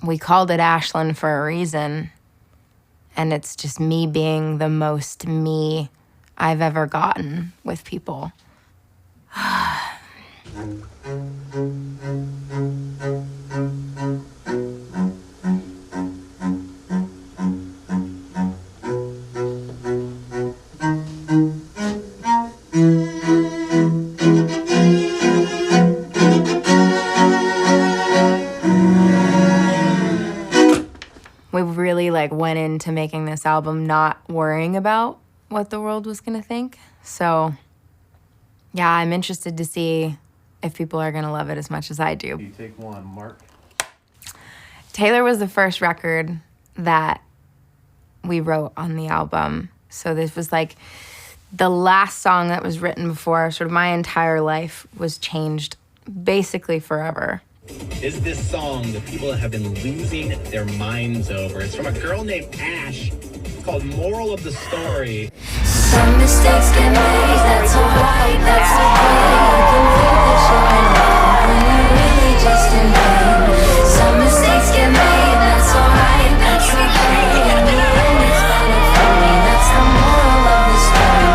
we called it Ashlyn for a reason. And it's just me being the most me I've ever gotten with people. We really went into making this album not worrying about what the world was gonna think. So yeah, I'm interested to see if people are gonna love it as much as I do. You take one, Mark. Taylor was the first record that we wrote on the album. So this was the last song that was written before sort of my entire life was changed basically forever. Is this song that people have been losing their minds over? It's from a girl named Ashe. It's called Moral of the Story. Some mistakes get made, that's alright, that's okay. You can feel that you're in love when you're really just in pain. Some mistakes get made, that's alright, that's okay. In the end, it's better for me, that's the moral of the story.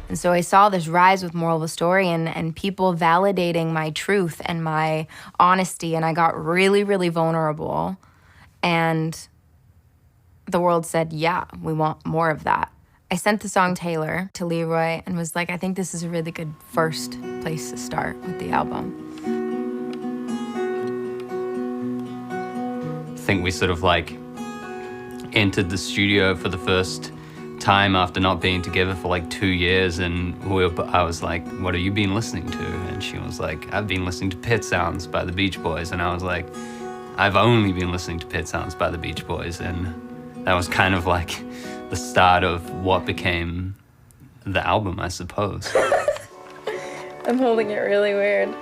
And so I saw this rise with Moral of the Story and people validating my truth and my honesty, and I got really, really vulnerable. And the world said, yeah, we want more of that. I sent the song Taylor to Leroy and was like, I think this is a really good first place to start with the album. I think we sort of entered the studio for the first time after not being together for 2 years, and I was like, what have you been listening to? And she was like, I've been listening to Pit Sounds by the Beach Boys. And I was like, I've only been listening to Pit Sounds by the Beach Boys. And that was kind of the start of what became the album, I suppose. I'm holding it really weird.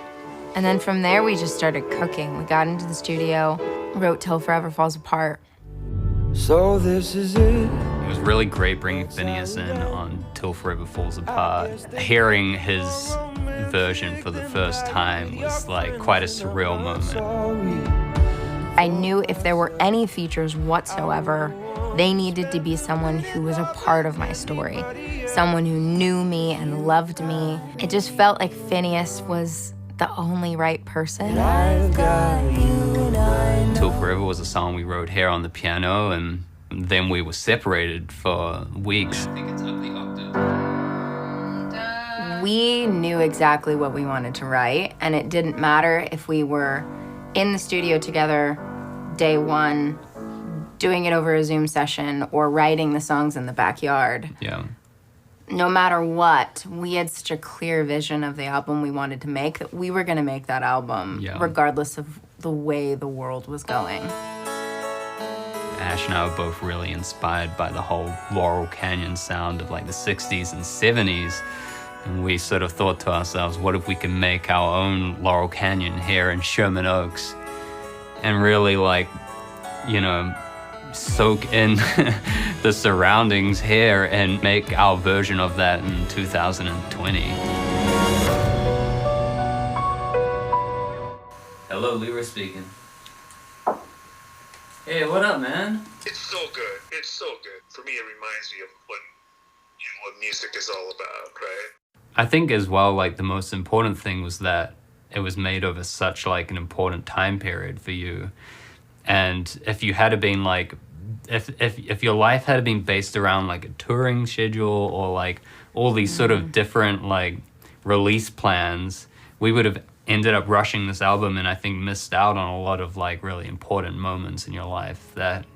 And then from there, we just started cooking. We got into the studio, wrote Till Forever Falls Apart. So this is it. It was really great bringing Phineas in on Till Forever Falls Apart. Hearing his version for the first time was quite a surreal moment. I knew if there were any features whatsoever, they needed to be someone who was a part of my story, someone who knew me and loved me. It just felt like Phineas was the only right person. Till Forever was a song we wrote here on the piano, and then we were separated for weeks. We knew exactly what we wanted to write, and it didn't matter if we were in the studio together day one, doing it over a Zoom session, or writing the songs in the backyard. Yeah. No matter what, we had such a clear vision of the album we wanted to make that we were going to make that album regardless of the way the world was going. Ashe and I were both really inspired by the whole Laurel Canyon sound of the 60s and 70s. And we sort of thought to ourselves, what if we can make our own Laurel Canyon here in Sherman Oaks and really soak in the surroundings here and make our version of that in 2020. Hello, Leroy speaking. Hey, what up, man? It's so good. It's so good. For me, it reminds me of what music is all about, right? I think as well, the most important thing was that it was made over such an important time period for you. And if you had been if your life had been based around a touring schedule or all these sort of different release plans, we would have ended up rushing this album and I think missed out on a lot of really important moments in your life that,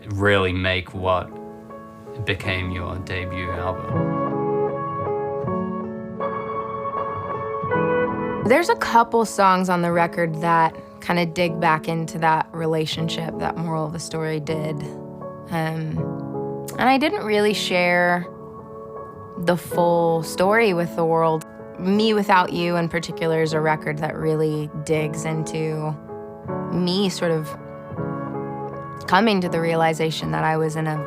really make what became your debut album. There's a couple songs on the record that kind of dig back into that relationship that Moral of the Story did. And I didn't really share the full story with the world. Me Without You in particular is a record that really digs into me sort of coming to the realization that I was in a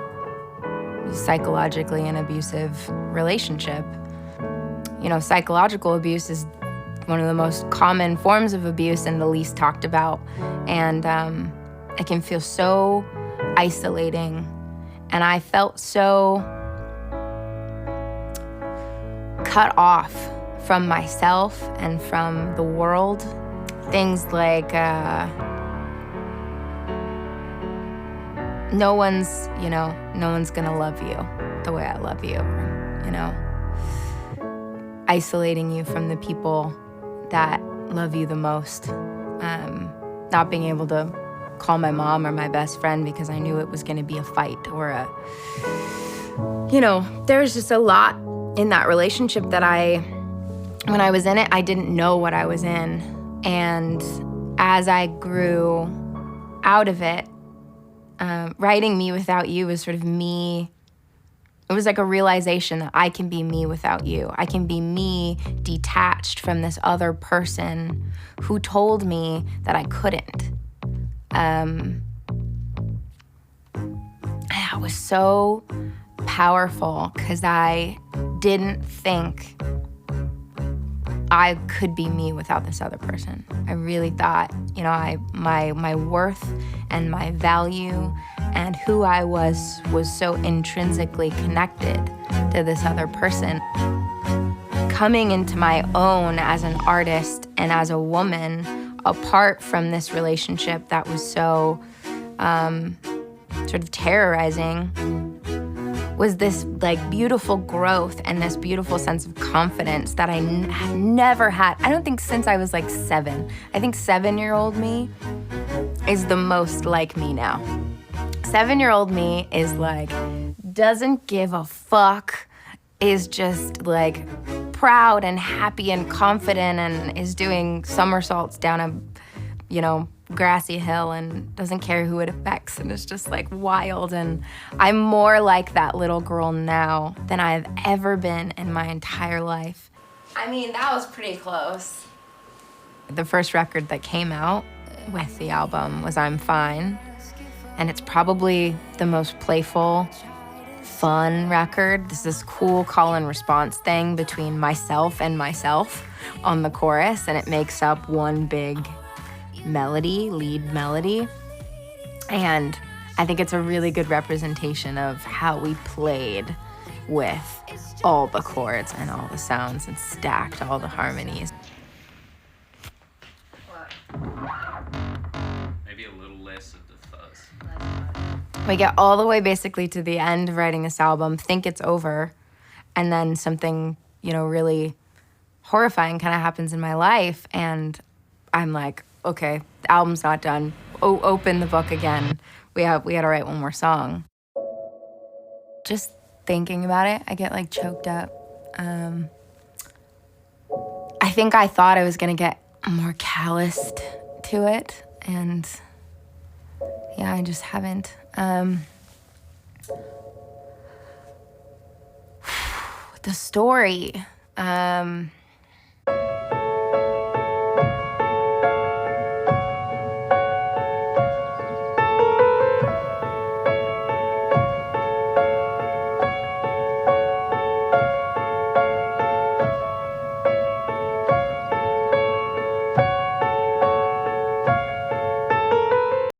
psychologically an abusive relationship. You know, psychological abuse is one of the most common forms of abuse and the least talked about. And it can feel so isolating. And I felt so cut off from myself and from the world. Things like no one's gonna love you the way I love you, you know, isolating you from the people that love you the most. Not being able to call my mom or my best friend because I knew it was gonna be a fight or there was just a lot in that relationship that when I was in it, I didn't know what I was in. And as I grew out of it, writing Me Without You was sort of me. It was like a realization that I can be me without you. I can be me detached from this other person who told me that I couldn't. That was so powerful because I didn't think I could be me without this other person. I really thought, my worth and my value and who I was so intrinsically connected to this other person. Coming into my own as an artist and as a woman, apart from this relationship that was so sort of terrorizing, was this like beautiful growth and this beautiful sense of confidence that I had never had. I don't think since I was like 7. I think 7-year-old me is the most like me now. 7-year-old me is like, doesn't give a fuck, is just like proud and happy and confident and is doing somersaults down a, grassy hill and doesn't care who it affects and is just like wild. And I'm more like that little girl now than I've ever been in my entire life. I mean, that was pretty close. The first record that came out with the album was I'm Fine. And it's probably the most playful, fun record. There's this cool call and response thing between myself and myself on the chorus, and it makes up one big lead melody. And I think it's a really good representation of how we played with all the chords and all the sounds and stacked all the harmonies. Maybe a little less of the fuzz. We get all the way basically to the end of writing this album, think it's over, and then something, really horrifying kind of happens in my life, and I'm like, okay, the album's not done. Open the book again. We had to write one more song. Just thinking about it, I get like choked up. I think I thought I was gonna get more calloused to it, and yeah, I just haven't. The story.